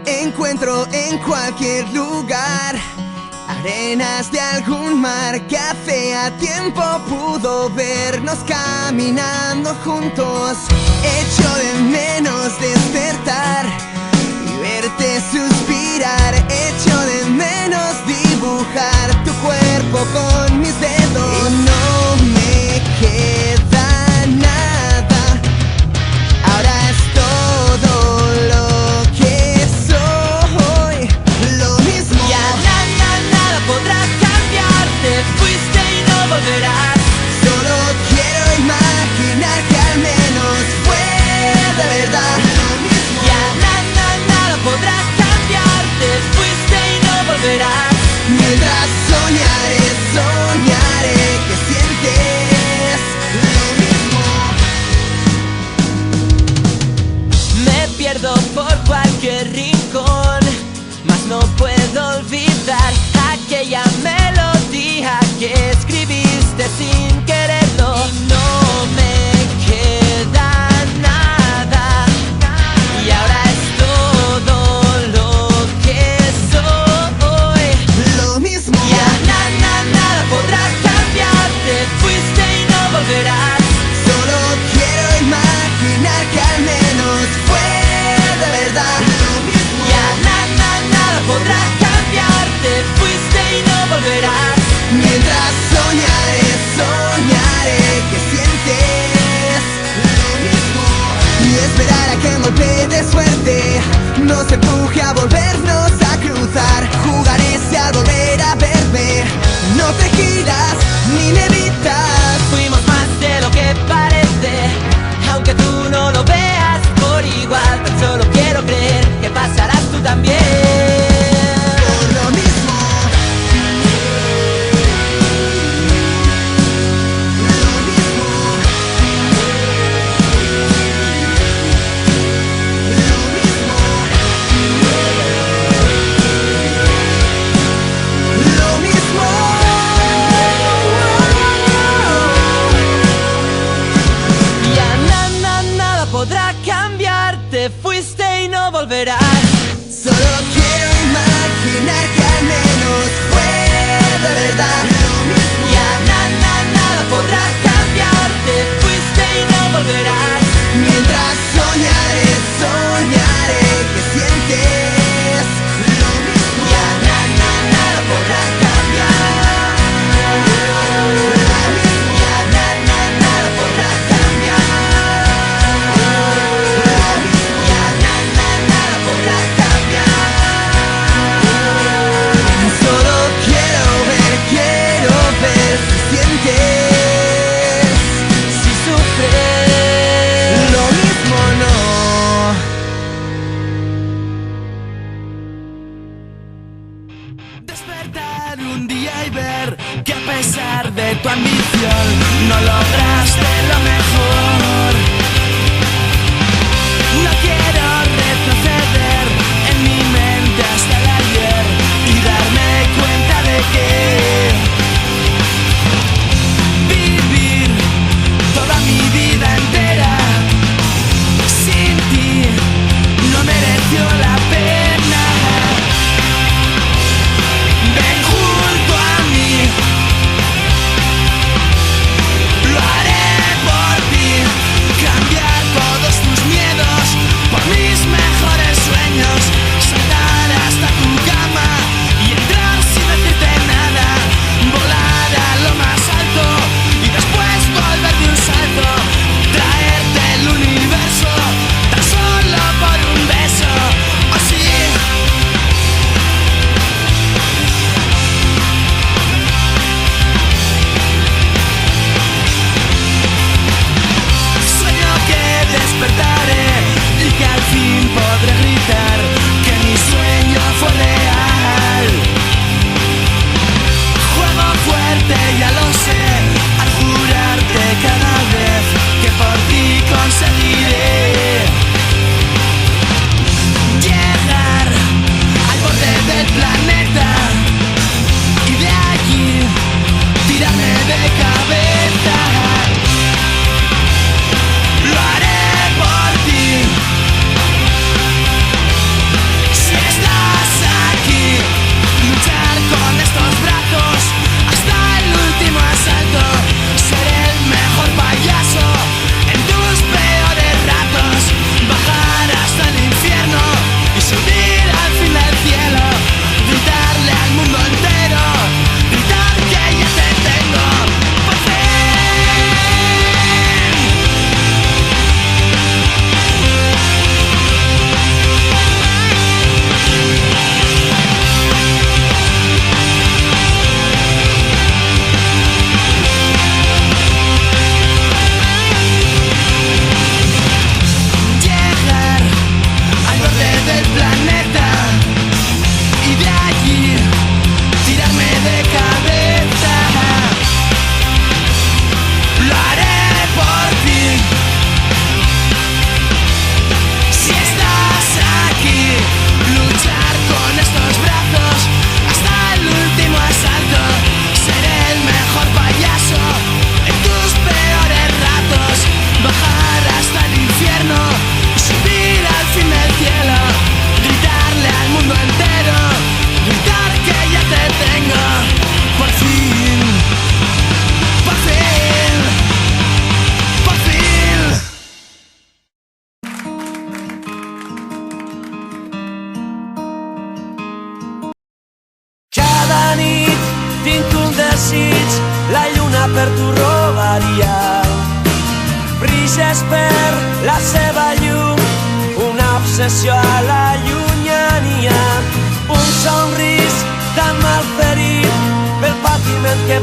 Encuentro en cualquier lugar arenas de algún mar que hace a tiempo pudo vernos caminando juntos. Echo de menos despertar y verte suspirar. Echo de menos dibujar tu cuerpo con mis dedos. Y no me queda nada, ahora es todo lo que soy. Lo mismo. Ya nada podrá cambiarte. Fuiste y no volverás. Solo quiero imaginar que al menos fue de verdad. Lo mismo. Ya nada podrá cambiarte. Fuiste y no volverás. Mientras soñaré, soñaré que sientes lo mismo. Me pierdo por cualquier rincón, mas no puedo olvidar aquella melodía que escribiste sin quererlo. Y no me queda nada, y ahora es todo lo que soy. Lo mismo. Ya nada podrá cambiarte. Fuiste y no volverás. Solo quiero imaginar que al menos fue de verdad. Lo mismo. Ya nada podrá cambiarte. Fuiste y no volverás. Mientras soñaré, soñaré que sientes lo mismo. Y esperar a que en golpe de suerte nos empuje a volvernos a cruzar. Jugaré al volver a verme. No te giras ni me evitas. Fuimos más de lo que parece, aunque tú no lo veas por igual. Tan solo quiero creer que pasarás tú también. Por lo mismo. Lo mismo. Lo mismo. Lo mismo. Ya nada podrá cambiarte. Fuiste y no volverás. Solo quiero imaginar que al menos fue de verdad. Lo mismo. Ya nada podrá cambiarte. Fuiste y no volverás. Mientras soñaré, soñaré que sientes lo mismo. Ya nada podrá cambiar. Lo mismo. Ya nada podrá cambiar. Lo mismo. Ya nada podrá deixes per la seva llum, una obsessió a la llunyania, un somrís tan malferit pel patiment que